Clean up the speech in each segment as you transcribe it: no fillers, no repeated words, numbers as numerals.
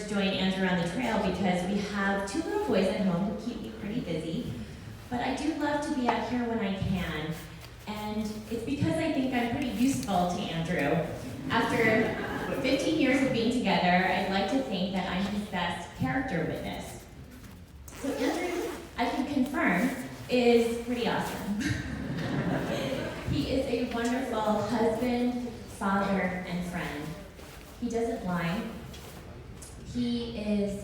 to join Andrew on the trail because we have 2 little boys at home who keep me pretty busy. But I do love to be out here when I can. And it's because I think I'm pretty useful to Andrew. After 15 years of being together, I'd like to think that I'm his best character witness. So Andrew, I can confirm, is pretty awesome. He is a wonderful husband, father, and friend. He doesn't lie. He is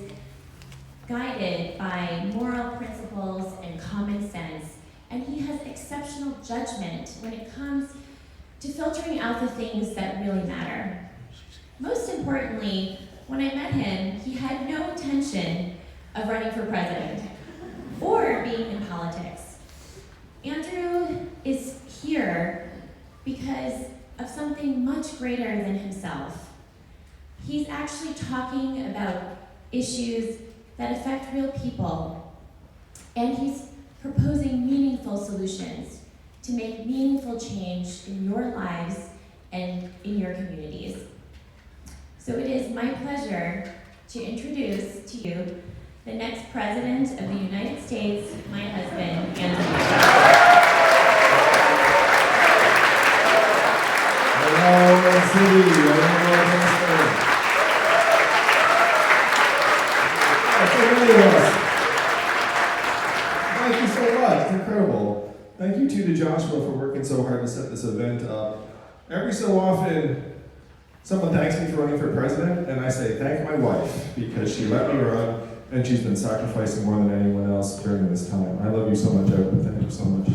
guided by moral principles and common sense, and he has exceptional judgment when it comes to filtering out the things that really matter. Most importantly, when I met him, he had no intention of running for president or being in politics. Andrew is here because of something much greater than himself. He's actually talking about issues that affect real people, and he's proposing meaningful solutions to make meaningful change in your lives and in your communities. So it is my pleasure to introduce to you the next President of the United States, my husband, Andrew. Thank you so much. It's incredible. Thank you too to Joshua for working so hard to set this event up. Every so often, someone thanks me for running for president, and I say, thank my wife, because she let me run, and she's been sacrificing more than anyone else during this time. I love you so much, Evelyn. Thank you so much.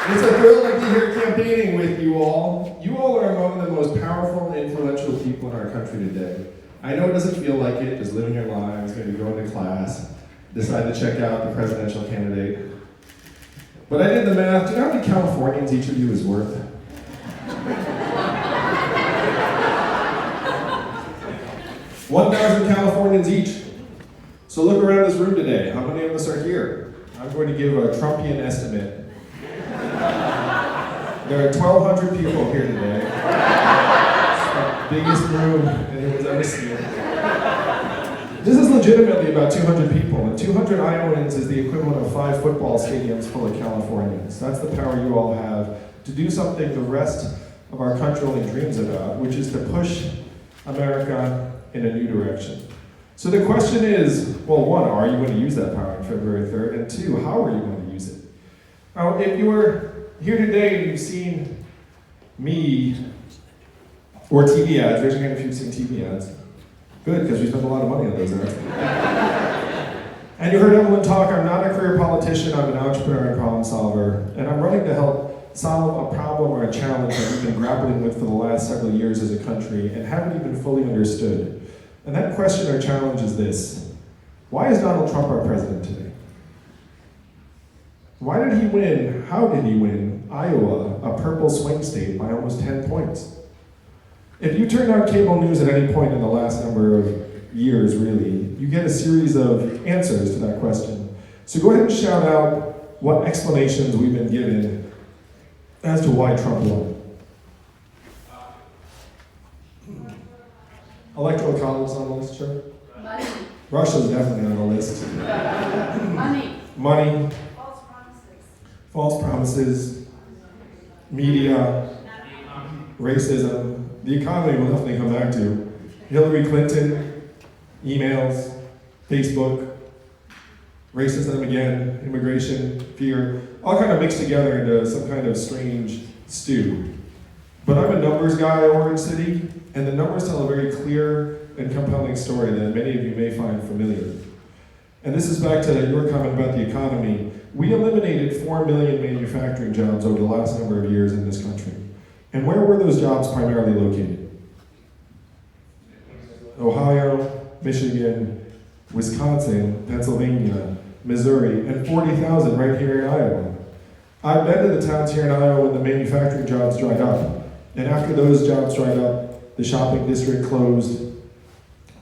It's a thrill to be here campaigning with you all. You all are among the most powerful and influential people in our country today. I know it doesn't feel like it, just living your lives, maybe going to class, decide to check out the presidential candidate. But I did the math. Do you know how many Californians each of you is worth? 1,000 Californians each. So look around this room today. How many of us are here? I'm going to give a Trumpian estimate. There are 1,200 people here today. It's the biggest room anyone's ever seen. This is legitimately about 200 people, and 200 Iowans is the equivalent of 5 football stadiums full of Californians. That's the power you all have to do something the rest of our country only dreams about, which is to push America in a new direction. So the question is, well, 1, are you going to use that power on February 3rd? And 2, how are you going to use it? Now, if you're here today and you've seen me or TV ads, raise your hand if you've seen TV ads. Good, because we spend a lot of money on those ads. And you heard Evelyn talk. I'm not a career politician, I'm an entrepreneur and problem solver, and I'm running to help solve a problem or a challenge that we've been grappling with for the last several years as a country and haven't even fully understood. And that question or challenge is this: why is Donald Trump our president today? Why did he win, how did he win Iowa, a purple swing state, by almost 10 points? If you turn on cable news at any point in the last number of years, really, you get a series of answers to that question. So go ahead and shout out what explanations we've been given as to why Trump won. Electoral college on the list, sure? Money. Russia's definitely on the list. Money. Money. False promises. False promises. Media. Racism. The economy will definitely come back to. Hillary Clinton. Emails. Facebook. Racism again. Immigration. Fear. All kind of mixed together into some kind of strange stew. But I'm a numbers guy at Orange City, and the numbers tell a very clear and compelling story that many of you may find familiar. And this is back to your comment about the economy. We eliminated 4 million manufacturing jobs over the last number of years in this country. And where were those jobs primarily located? Ohio, Michigan, Wisconsin, Pennsylvania, Missouri, and 40,000 right here in Iowa. I've been to the towns here in Iowa when the manufacturing jobs dried up. And after those jobs dried up, the shopping district closed,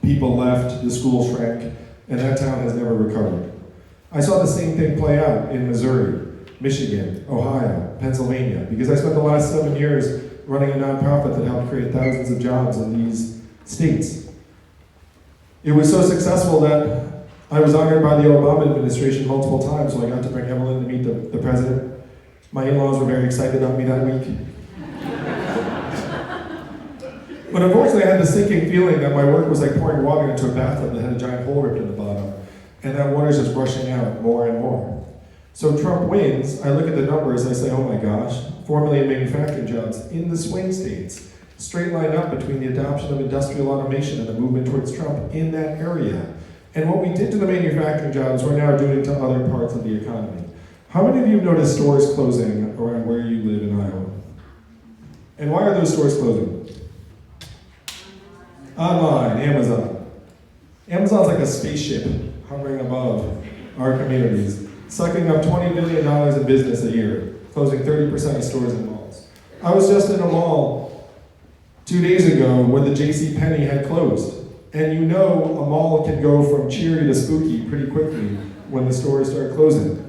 people left, the school shrank, and that town has never recovered. I saw the same thing play out in Missouri, Michigan, Ohio, Pennsylvania, because I spent the last 7 years running a nonprofit that helped create thousands of jobs in these states. It was so successful that I was honored by the Obama administration multiple times, so I got to bring Evelyn to meet the president. My in-laws were very excited about me that week. But unfortunately, I had the sinking feeling that my work was like pouring water into a bathtub that had a giant hole ripped in the bottom, and that water's just rushing out more and more. So Trump wins, I look at the numbers, I say, oh my gosh, 4 million manufacturing jobs in the swing states, straight line up between the adoption of industrial automation and the movement towards Trump in that area. And what we did to the manufacturing jobs, we're now doing to other parts of the economy. How many of you have noticed stores closing around where you live in Iowa? And why are those stores closing? Online, Amazon. Amazon's like a spaceship hovering above our communities, sucking up $20 billion in business a year, closing 30% of stores and malls. I was just in a mall 2 days ago where the JCPenney had closed. And you know a mall can go from cheery to spooky pretty quickly when the stores start closing.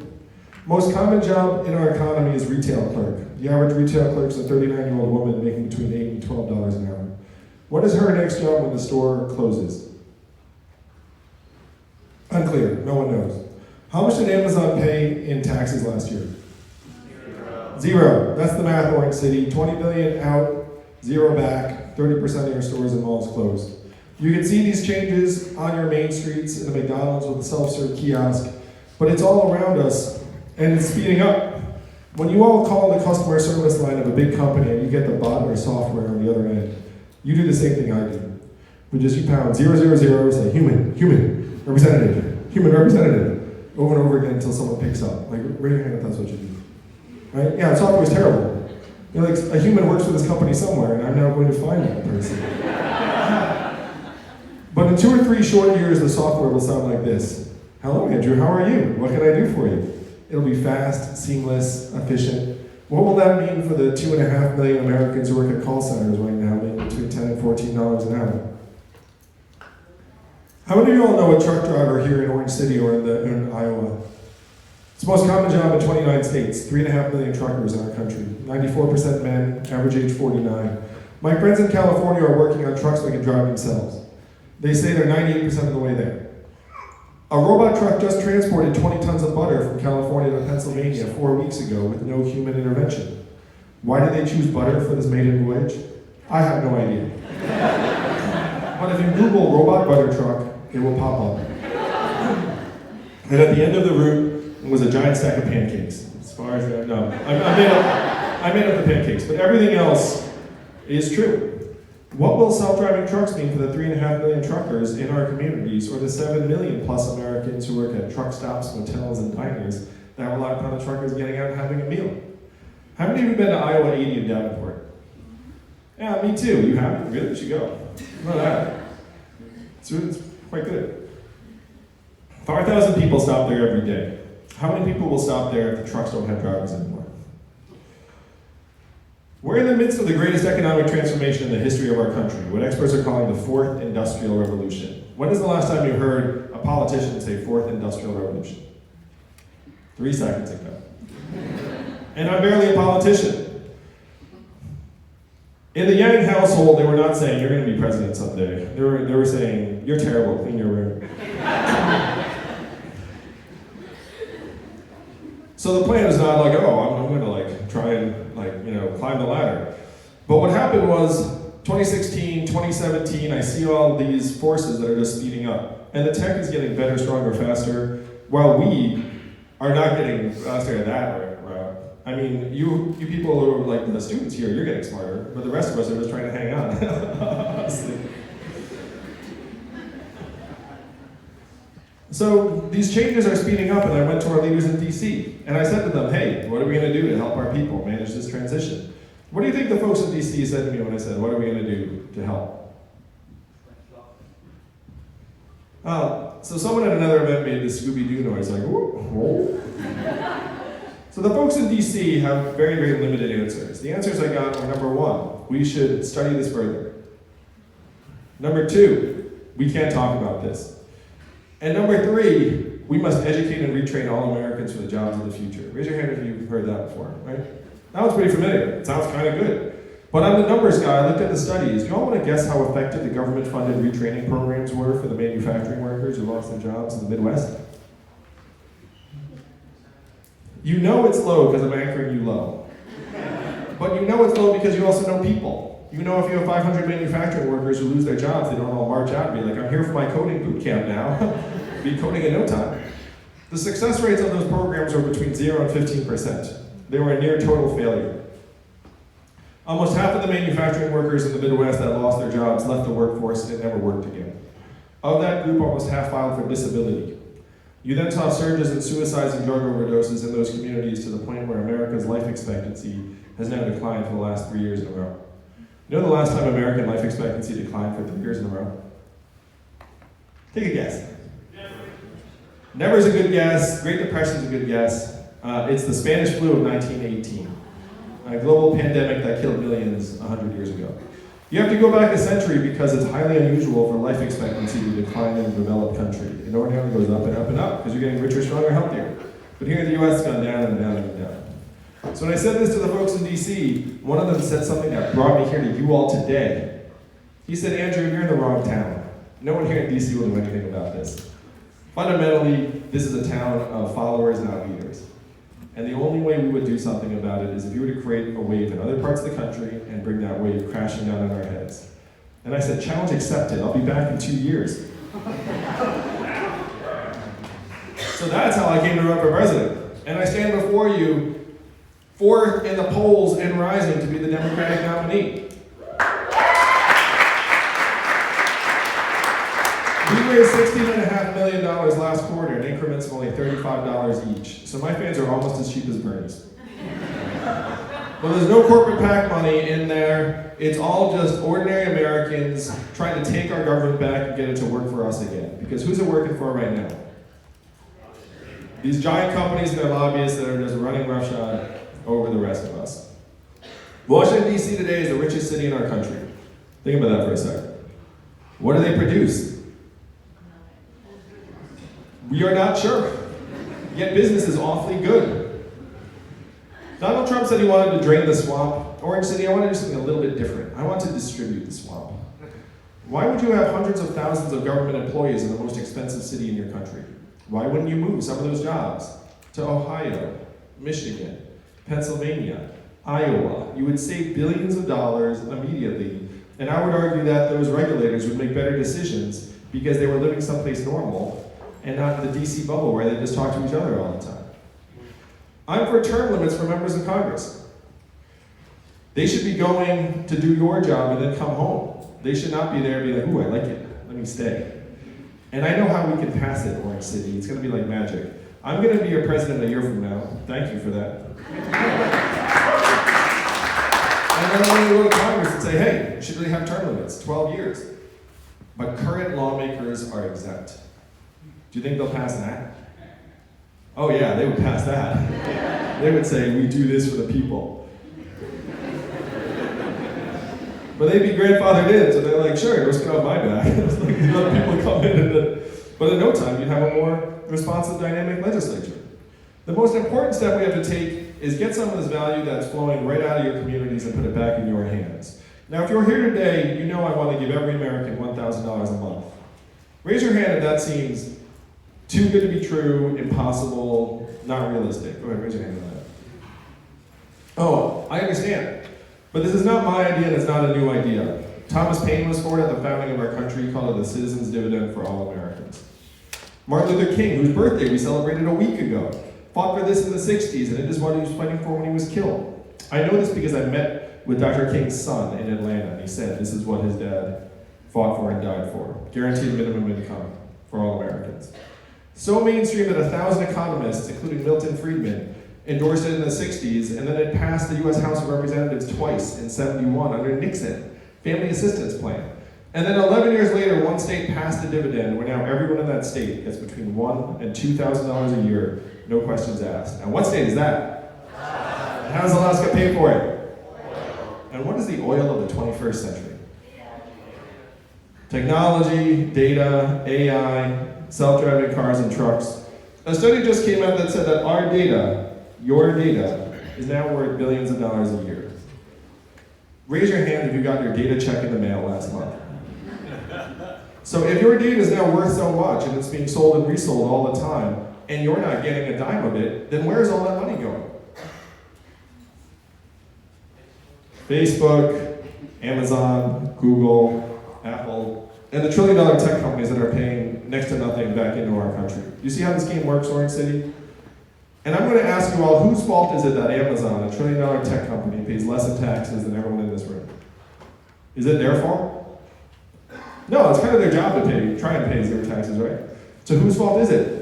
Most common job in our economy is retail clerk. The average retail clerk is a 39-year-old woman making between $8 and $12 an hour. What is her next job when the store closes? Unclear, no one knows. How much did Amazon pay in taxes last year? Zero. That's the math, Orange City. 20 billion out, zero back, 30% of your stores and malls closed. You can see these changes on your main streets in the McDonald's with the self-serve kiosk, but it's all around us, and it's speeding up. When you all call the customer service line of a big company and you get the bot or software on the other end, you do the same thing I do. We just you pound 000, say human, representative, over and over again until someone picks up. Like, raise your hand if that's what you do. Right? Yeah, software is terrible. You know, like, a human works for this company somewhere, and I'm now going to find that person. But in 2 or 3 short years, the software will sound like this. Hello, Andrew, how are you? What can I do for you? It'll be fast, seamless, efficient. What will that mean for the 2.5 million Americans who work at call centers right now, making between $10 and $14 an hour? How many of you all know a truck driver here in Orange City or in Iowa? It's the most common job in 29 states, 3.5 million truckers in our country, 94% men, average age 49. My friends in California are working on trucks that can drive themselves. They say they're 98% of the way there. A robot truck just transported 20 tons of butter from California to Pennsylvania 4 weeks ago with no human intervention. Why did they choose butter for this maiden voyage? I have no idea. But if you Google robot butter truck, it will pop up. And at the end of the route was a giant stack of pancakes. As far as I know, I made up the pancakes, but everything else is true. What will self-driving trucks mean for the 3.5 million truckers in our communities, or the 7 million plus Americans who work at truck stops, hotels, and diners that rely upon the truckers getting out and having a meal? How many of you have been to Iowa 80 in Davenport? Yeah, me too. You haven't? Really? You should go. Know that. It's quite good. 5,000 people stop there every day. How many people will stop there if the trucks don't have drivers anymore? We're in the midst of the greatest economic transformation in the history of our country, what experts are calling the fourth industrial revolution. When is the last time you heard a politician say fourth industrial revolution? 3 seconds ago. And I'm barely a politician. In the Yang household, they were not saying, you're going to be president someday. They were saying, you're terrible, clean your room. So the plan is not like, oh, I'm going to try and climb the ladder. But what happened was 2016, 2017, I see all these forces that are just speeding up. And the tech is getting better, stronger, faster, while we are not getting faster at that route. I mean, you people who are like the students here, you're getting smarter, but the rest of us are just trying to hang on. Honestly. So these changes are speeding up, and I went to our leaders in DC, and I said to them, hey, what are we going to do to help our people manage this transition? What do you think the folks in DC said to me when I said, what are we going to do to help? So someone at another event made this Scooby-Doo noise, like, whoop, whoop. So the folks in DC have very, very limited answers. The answers I got were, number 1, we should study this further. Number 2, we can't talk about this. And number 3, we must educate and retrain all Americans for the jobs of the future. Raise your hand if you've heard that before, right? That one's pretty familiar. It sounds kind of good. But I'm the numbers guy. I looked at the studies. Do you all want to guess how effective the government-funded retraining programs were for the manufacturing workers who lost their jobs in the Midwest? You know it's low because I'm anchoring you low. But you know it's low because you also know people. You know if you have 500 manufacturing workers who lose their jobs, they don't all march out and be like, I'm here for my coding boot camp now. Be coding in no time. The success rates of those programs were between 0 and 15%. They were a near total failure. Almost half of the manufacturing workers in the Midwest that lost their jobs left the workforce and never worked again. Of that group, almost half filed for disability. You then saw surges in suicides and drug overdoses in those communities to the point where America's life expectancy has now declined for the last 3 years in a row. You know the last time American life expectancy declined for 3 years in a row? Take a guess. Never's a good guess. Great Depression's a good guess. It's the Spanish flu of 1918. A global pandemic that killed millions 100 years ago. You have to go back a century because it's highly unusual for life expectancy to decline in a developed country. It ordinarily goes up and up and up because you're getting richer, stronger, healthier. But here in the US, it's gone down and down and down. So when I said this to the folks in DC, one of them said something that brought me here to you all today. He said, Andrew, you're in the wrong town. No one here in DC will do anything about this. Fundamentally, this is a town of followers, not leaders. And the only way we would do something about it is if you were to create a wave in other parts of the country and bring that wave crashing down on our heads. And I said, challenge accepted. I'll be back in 2 years. So that's how I came to run for president. And I stand before you, fourth in the polls and rising to be the Democratic nominee. We raised $16.5 million last quarter in increments of only $35 each. So my fans are almost as cheap as Bernie's. Well, there's no corporate PAC money in there. It's all just ordinary Americans trying to take our government back and get it to work for us again. Because who's it working for right now? These giant companies and their lobbyists that are just running roughshod over the rest of us. Washington, D.C. today is the richest city in our country. Think about that for a second. What do they produce? We are not sure. Yet business is awfully good. Donald Trump said he wanted to drain the swamp. Orange City, I want to do something a little bit different. I want to distribute the swamp. Why would you have hundreds of thousands of government employees in the most expensive city in your country? Why wouldn't you move some of those jobs to Ohio, Michigan, Pennsylvania, Iowa? You would save billions of dollars immediately. And I would argue that those regulators would make better decisions because they were living someplace normal and not in the DC bubble where they just talk to each other all the time. I'm for term limits for members of Congress. They should be going to do your job and then come home. They should not be there and be like, ooh, I like it, let me stay. And I know how we can pass it, Orange City. It's gonna be like magic. I'm gonna be your president a year from now. Thank you for that. And then I'm gonna go to Congress and say, hey, you should really have term limits, 12 years. But current lawmakers are exempt. Do you think they'll pass that? Oh yeah, they would pass that. They would say, we do this for the people. But they'd be grandfathered in, so they're like, sure, let's get off my back. It's like these other people come in, but in no time, you'd have a more responsive, dynamic legislature. The most important step we have to take is get some of this value that's flowing right out of your communities and put it back in your hands. Now, if you're here today, you know I want to give every American $1,000 a month. Raise your hand if that seems too good to be true, impossible, not realistic. Go ahead, raise your hand on that. Oh, I understand. But this is not my idea and it's not a new idea. Thomas Paine was for it at the founding of our country. He called it the citizen's dividend for all Americans. Martin Luther King, whose birthday we celebrated a week ago, fought for this in the 60s, and it is what he was fighting for when he was killed. I know this because I met with Dr. King's son in Atlanta, and he said this is what his dad fought for and died for. Guaranteed minimum income for all Americans. So mainstream that 1,000 economists, including Milton Friedman, endorsed it in the 60s, and then it passed the US House of Representatives twice in 71 under Nixon, Family Assistance Plan. And then 11 years later, one state passed a dividend where now everyone in that state gets between $1,000 and $2,000 a year, no questions asked. And what state is that? And how does Alaska pay for it? And what is the oil of the 21st century? Technology, data, AI, self-driving cars and trucks. A study just came out that said that our data, your data, is now worth billions of dollars a year. Raise your hand if you got your data check in the mail last month. So if your data is now worth so much and it's being sold and resold all the time, and you're not getting a dime of it, then where's all that money going? Facebook, Amazon, Google, Apple, and the $1 trillion tech companies that are paying next to nothing back into our country. You see how this game works, Orange City? And I'm going to ask you all, whose fault is it that Amazon, a $1 trillion tech company, pays less in taxes than everyone in this room? Is it their fault? No, it's kind of their job to try and pay zero taxes, right? So whose fault is it?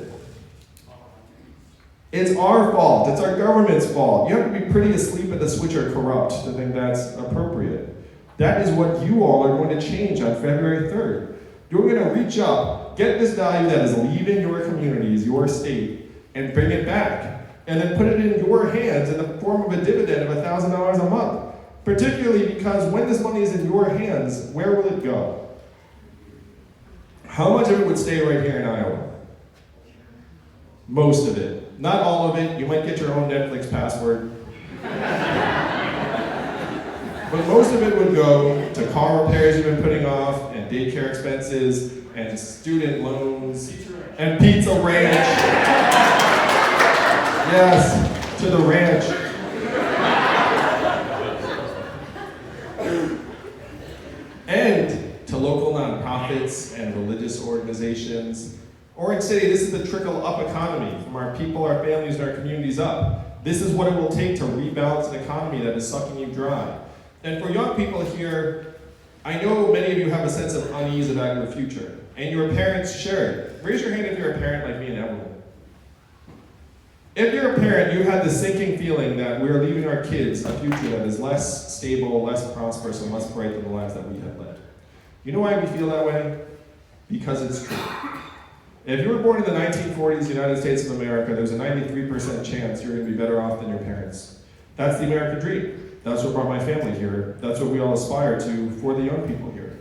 It's our fault. It's our government's fault. You have to be pretty asleep at the switch or corrupt to think that's appropriate. That is what you all are going to change on February 3rd. You're going to reach up, get this value that is leaving your communities, your state, and bring it back. And then put it in your hands in the form of a dividend of $1,000 a month. Particularly because when this money is in your hands, where will it go? How much of it would stay right here in Iowa? Most of it. Not all of it. You might get your own Netflix password. But most of it would go to car repairs you've been putting off, and daycare expenses, and student loans, and Pizza Ranch. Yes, to the ranch. And to local nonprofits and religious organizations. Orange City, this is the trickle-up economy from our people, our families, and our communities up. This is what it will take to rebalance an economy that is sucking you dry. And for young people here, I know many of you have a sense of unease about your future, and your parents share it. Raise your hand if you're a parent like me and Evelyn. If you're a parent, you have the sinking feeling that we are leaving our kids a future that is less stable, less prosperous, and less bright than the lives that we have led. You know why we feel that way? Because it's true. If you were born in the 1940s, United States of America, there's a 93% chance you're going to be better off than your parents. That's the American dream. That's what brought my family here. That's what we all aspire to for the young people here.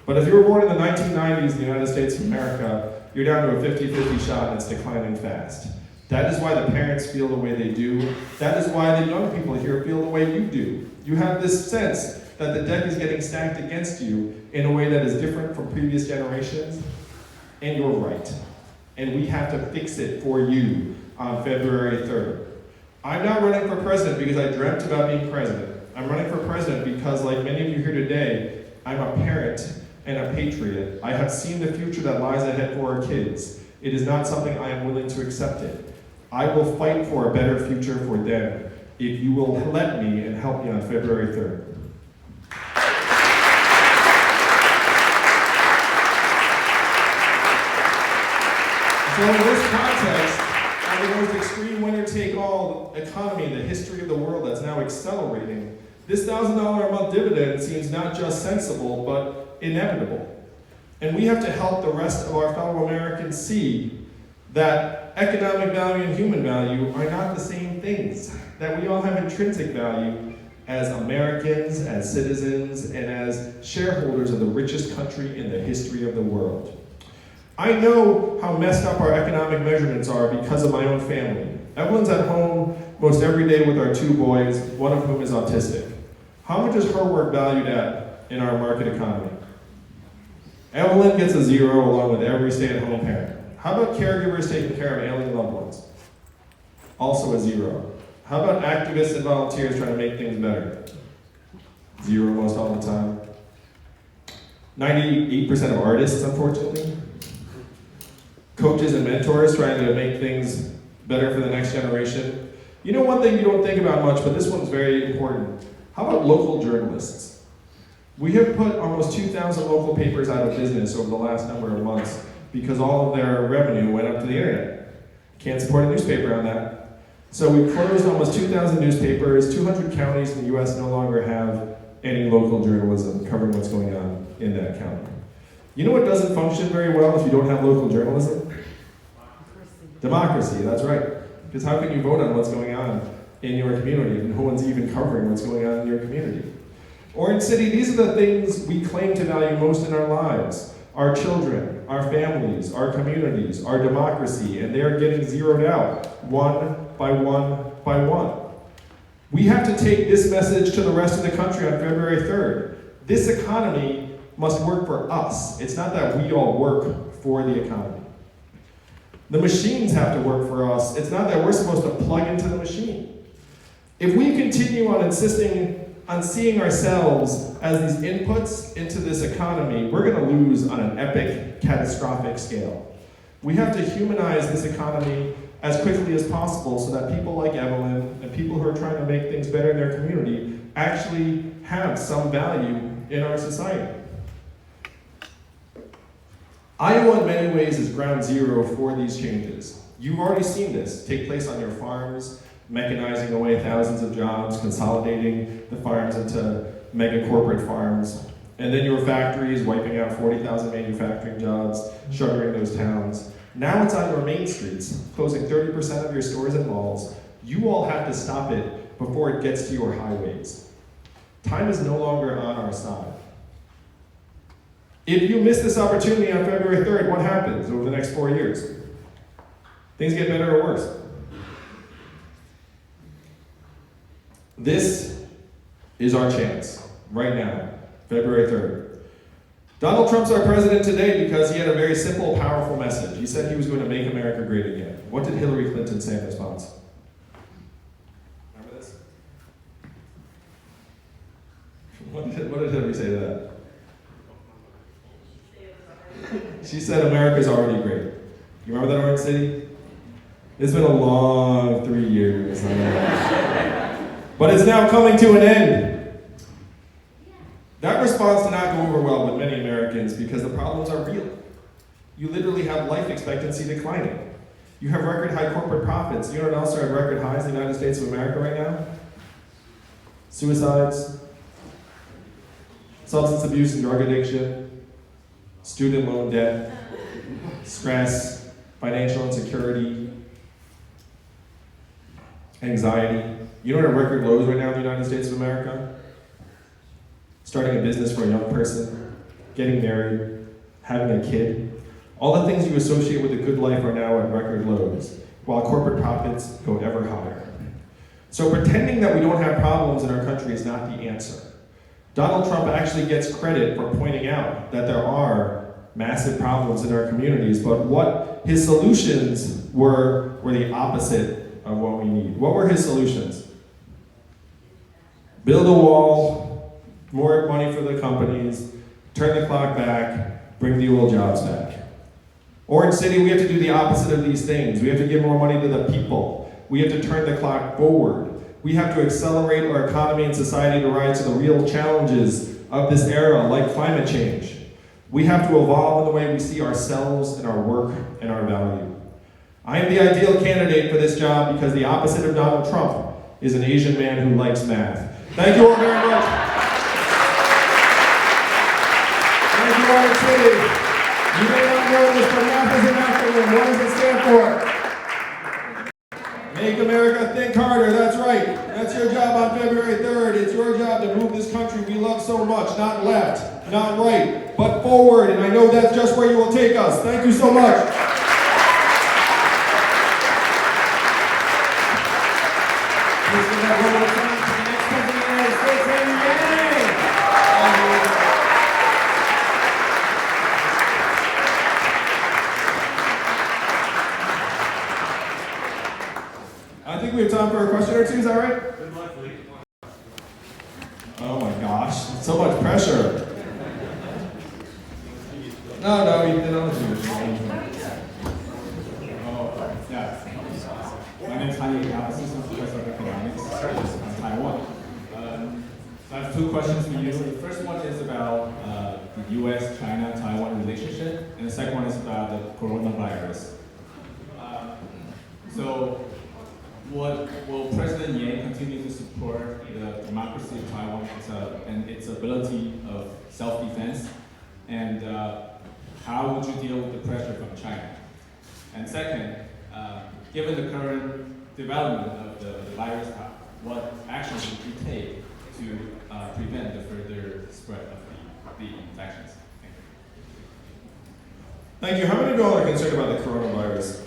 But if you were born in the 1990s in the United States of America, you're down to a 50-50 shot and it's declining fast. That is why the parents feel the way they do. That is why the young people here feel the way you do. You have this sense that the deck is getting stacked against you in a way that is different from previous generations, and you're right. And we have to fix it for you on February 3rd. I'm not running for president because I dreamt about being president. I'm running for president because, like many of you here today, I'm a parent and a patriot. I have seen the future that lies ahead for our kids. It is not something I am willing to accept it. I will fight for a better future for them if you will let me and help me on February 3rd. So in this context, of the most extreme winner-take-all economy in the history of the world that's now accelerating, this $1,000 a month dividend seems not just sensible, but inevitable. And we have to help the rest of our fellow Americans see that economic value and human value are not the same things, that we all have intrinsic value as Americans, as citizens, and as shareholders of the richest country in the history of the world. I know how messed up our economic measurements are because of my own family. Evelyn's at home most every day with our 2 boys, one of whom is autistic. How much is her work valued at in our market economy? Evelyn gets a 0 along with every stay-at-home parent. How about caregivers taking care of ailing loved ones? Also a 0. How about activists and volunteers trying to make things better? 0 most all the time. 98% of artists, unfortunately. Coaches and mentors trying to make things better for the next generation. You know one thing you don't think about much, but this one's very important. How about local journalists? We have put almost 2,000 local papers out of business over the last number of months because all of their revenue went up to the internet. Can't support a newspaper on that. So we closed almost 2,000 newspapers. 200 counties in the US no longer have any local journalism covering what's going on in that county. You know what doesn't function very well if you don't have local journalism? Democracy, that's right. Because how can you vote on what's going on in your community if no one's even covering what's going on in your community? Orange City, these are the things we claim to value most in our lives. Our children, our families, our communities, our democracy, and they are getting zeroed out one by one by one. We have to take this message to the rest of the country on February 3rd. This economy must work for us. It's not that we all work for the economy. The machines have to work for us. It's not that we're supposed to plug into the machine. If we continue on insisting on seeing ourselves as these inputs into this economy, we're going to lose on an epic, catastrophic scale. We have to humanize this economy as quickly as possible so that people like Evelyn and people who are trying to make things better in their community actually have some value in our society. Iowa in many ways is ground zero for these changes. You've already seen this take place on your farms, mechanizing away thousands of jobs, consolidating the farms into mega corporate farms, and then your factories wiping out 40,000 manufacturing jobs, shuttering those towns. Now it's on your main streets, closing 30% of your stores and malls. You all have to stop it before it gets to your highways. Time is no longer on our side. If you miss this opportunity on February 3rd, what happens over the next 4 years? Things get better or worse. This is our chance, right now, February 3rd. Donald Trump's our president today because he had a very simple, powerful message. He said he was going to make America great again. What did Hillary Clinton say in response? Remember this? What did Hillary say to that? She said America's already great. You remember that, Orange City? It's been a long 3 years. But it's now coming to an end. That response did not go over well with many Americans because the problems are real. You literally have life expectancy declining. You have record high corporate profits. You know what else are at record highs in the United States of America right now? Suicides, substance abuse and drug addiction, student loan debt, stress, financial insecurity, anxiety. You know what are record lows right now in the United States of America? Starting a business for a young person, getting married, having a kid. All the things you associate with a good life are now at record lows, while corporate profits go ever higher. So pretending that we don't have problems in our country is not the answer. Donald Trump actually gets credit for pointing out that there are massive problems in our communities, but what his solutions were the opposite of what we need. What were his solutions? Build a wall, more money for the companies, turn the clock back, bring the old jobs back. Orange City, we have to do the opposite of these things. We have to give more money to the people. We have to turn the clock forward. We have to accelerate our economy and society to rise to the real challenges of this era, like climate change. We have to evolve in the way we see ourselves and our work and our value. I am the ideal candidate for this job because the opposite of Donald Trump is an Asian man who likes math. Thank you all very much. Thank you, Orange City. You may not know this, but math is an acronym. What does it stand for? Make America think harder. That's right. That's your job on February 3rd. It's your job to move this country we love so much. Not left, not right, but forward. And I know that's just where you will take us. Thank you so much. Please give that one more time to the next president of the United States, Henry. I think we have time for a question or two, is that right? Good luck, Lee. Oh my gosh, so much pressure. No, you don't do it. Oh, yeah. My name is Hanyi Assistant Professor of Economics from Taiwan. So I have two questions for you. The first one is about the U.S., China, Taiwan relationship, and the second one is about the coronavirus. So, will President Yang continue to support the democracy of Taiwan and its ability of self-defense? And how would you deal with the pressure from China? And second, given the current development of the virus, what actions would you take to prevent the further spread of the infections? Thank you. How many of you all are concerned about the coronavirus?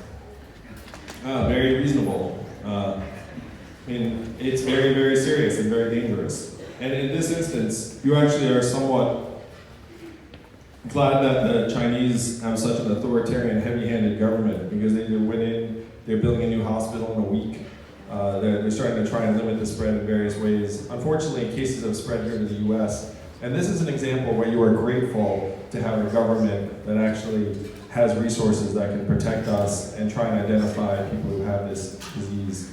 Very reasonable. I mean, it's very, very serious and very dangerous. And in this instance, you actually are somewhat glad that the Chinese have such an authoritarian, heavy-handed government, because they went in, they're building a new hospital in a week. They're starting to try and limit the spread in various ways. Unfortunately, cases have spread here to the US. And this is an example where you are grateful to have a government that actually has resources that can protect us and try and identify people who have this disease.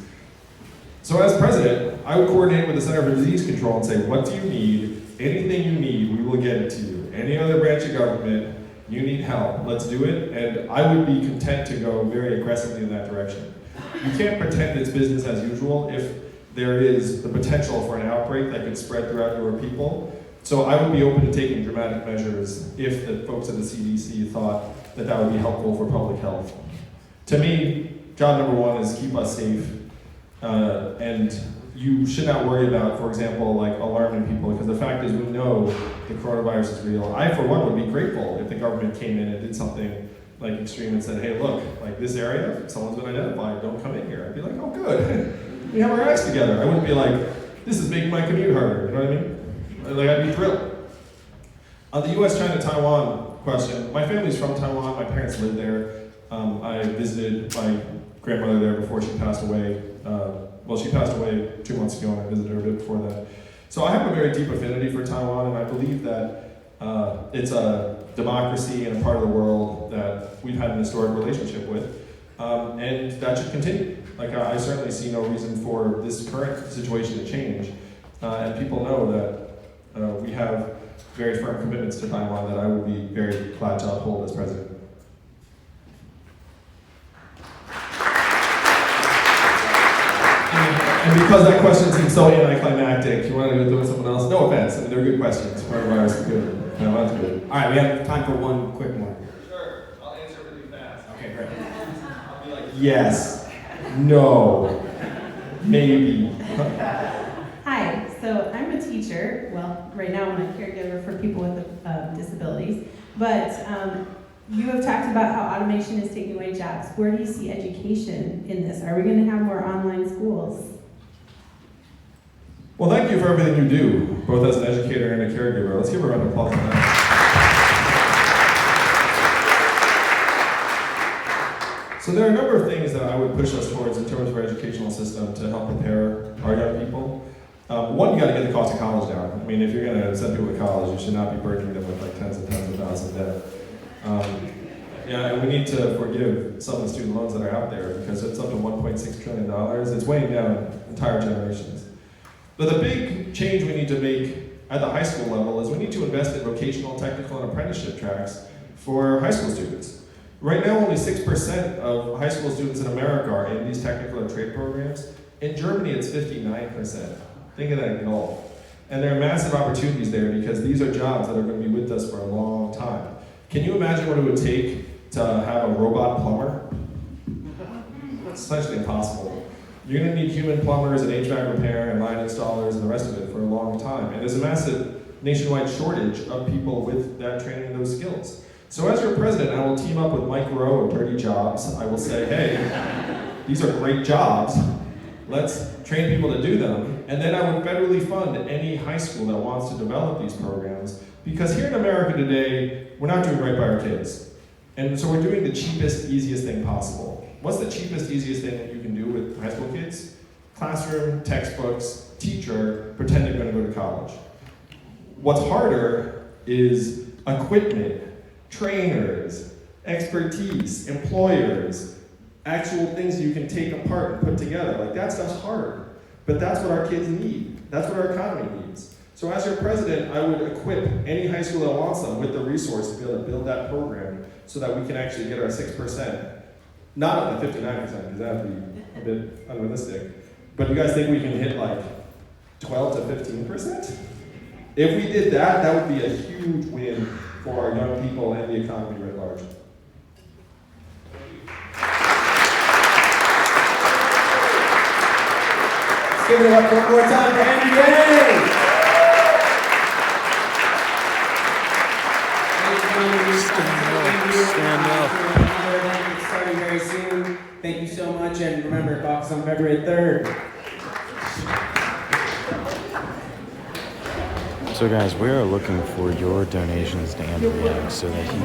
So as president, I would coordinate with the Center for Disease Control and say, what do you need? Anything you need, we will get it to you. Any other branch of government, you need help, let's do it. And I would be content to go very aggressively in that direction. You can't pretend it's business as usual if there is the potential for an outbreak that could spread throughout your people. So I would be open to taking dramatic measures if the folks at the CDC thought that that would be helpful for public health. To me, job number one is keep us safe. And you should not worry about, for example, like alarming people, because the fact is we know the coronavirus is real. I, for one, would be grateful if the government came in and did something like extreme and said, hey, look, like this area, someone's been identified, don't come in here. I'd be like, oh, good. We have our acts together. I wouldn't be like, this is making my commute harder, you know what I mean? Like, I'd be thrilled. On the US, China, Taiwan question, my family's from Taiwan, my parents lived there. I visited my grandmother there before she passed away. Well, she passed away 2 months ago, and I visited her a bit before that. So I have a very deep affinity for Taiwan, and I believe that it's a democracy and a part of the world that we've had an historic relationship with, and that should continue. Like, I certainly see no reason for this current situation to change, and people know that we have very firm commitments to Taiwan that I would be very glad to uphold as president. And because that question seems so anticlimactic, you want to go do it with someone else? No offense, I mean, they're good questions. Coronavirus is good. No, that's good. All right, we have time for one quick one. Sure, I'll answer really fast. Okay, great. I'll be like, yes, no, maybe. Hi, so I'm a teacher. Well, right now I'm a caregiver for people with disabilities. But you have talked about how automation is taking away jobs. Where do you see education in this? Are we going to have more online schools? Well, thank you for everything you do, both as an educator and a caregiver. Let's give a round of applause for that. So there are a number of things that I would push us towards in terms of our educational system to help prepare our young people. One, you got to get the cost of college down. I mean, if you're going to send people to college, you should not be burdening them with like tens of thousands of debt. Yeah, and we need to forgive some of the student loans that are out there because it's up to $1.6 trillion. It's weighing down entire generations. But the big change we need to make at the high school level is we need to invest in vocational, technical, and apprenticeship tracks for high school students. Right now, only 6% of high school students in America are in these technical and trade programs. In Germany, it's 59%. Think of that gulf. And there are massive opportunities there because these are jobs that are going to be with us for a long time. Can you imagine what it would take to have a robot plumber? It's essentially impossible. You're going to need human plumbers and HVAC repair and line installers and the rest of it for a long time. And there's a massive nationwide shortage of people with that training and those skills. So as your president, I will team up with Mike Rowe of Dirty Jobs. I will say, hey, these are great jobs. Let's train people to do them. And then I would federally fund any high school that wants to develop these programs. Because here in America today, we're not doing right by our kids. And so we're doing the cheapest, easiest thing possible. What's the cheapest, easiest thing that you can do with high school kids? Classroom, textbooks, teacher, pretend you're going to go to college. What's harder is equipment, trainers, expertise, employers, actual things you can take apart and put together. Like, that stuff's hard. But that's what our kids need. That's what our economy needs. So as your president, I would equip any high school that wants them with the resources to be able to build that program so that we can actually get our 6%. Not up to 59%, because that would be a bit unrealistic. But you guys think we can hit like 12 to 15%? If we did that, that would be a huge win for our young people and the economy writ large. Let's give it up one more time for Andy Ray. Stand up. Starting very soon. Thank you so much, and remember, caucus on February 3rd. So guys, we are looking for your donations to Andrew Yang so that he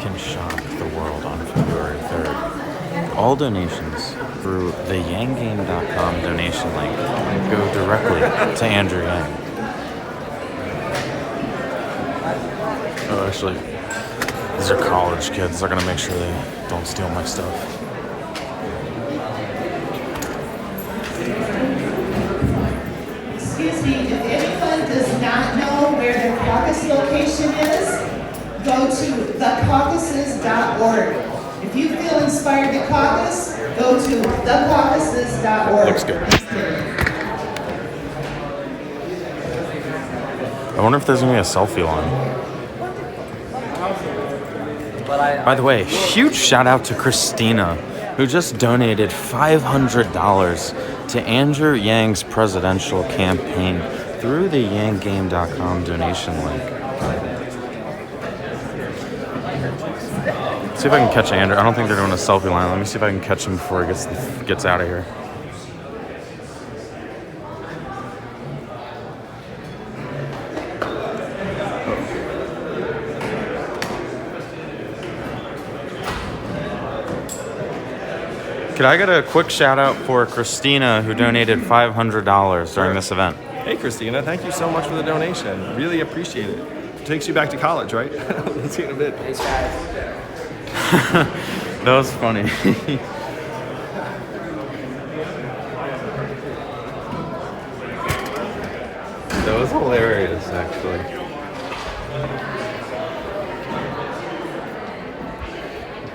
can shock the world on February 3rd. All donations through the yanggame.com donation link go directly to Andrew Yang. Oh, actually, these are college kids. They're gonna make sure they don't steal my stuff. Excuse me, if anyone does not know where the caucus location is, go to thecaucuses.org. If you feel inspired to caucus, go to thecaucuses.org. Looks good. I wonder if there's gonna be a selfie line. By the way, huge shout out to Christina, who just donated $500 to Andrew Yang's presidential campaign through the yanggame.com donation link. See if I can catch Andrew. I don't think they're doing a selfie line. Let me see if I can catch him before he gets out of here. Could I get a quick shout out for Christina, who donated $500 during this event? Hey, Christina, thank you so much for the donation. Really appreciate it. Takes you back to college, right? Let's see in a bit. Thanks, guys. That was funny. That was hilarious, actually.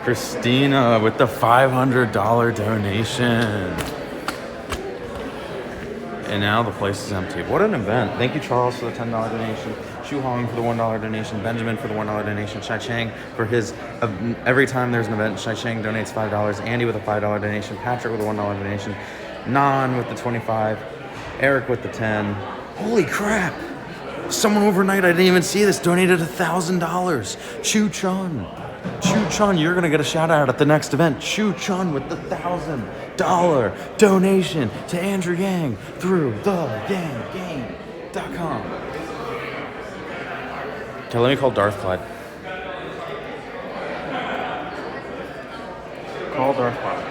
Christina with the $500 donation. And now the place is empty. What an event. Thank you, Charles, for the $10 donation. Shu Hong for the $1 donation. Benjamin for the $1 donation. Shai Chang for his, every time there's an event, Shai Chang donates $5. Andy with a $5 donation. Patrick with a $1 donation. Nan with the 25. Eric with the 10. Holy crap. Someone overnight, I didn't even see this, donated $1,000. Chu Chun. Chu Chun, you're gonna get a shout out at the next event. Chu Chun with the $1,000 donation to Andrew Yang through theyanggame.com. Okay, let me call Darth Clyde. Call Darth Clyde.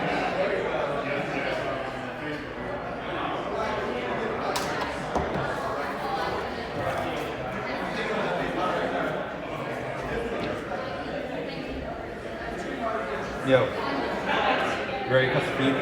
Yo, you ready to cut the feet?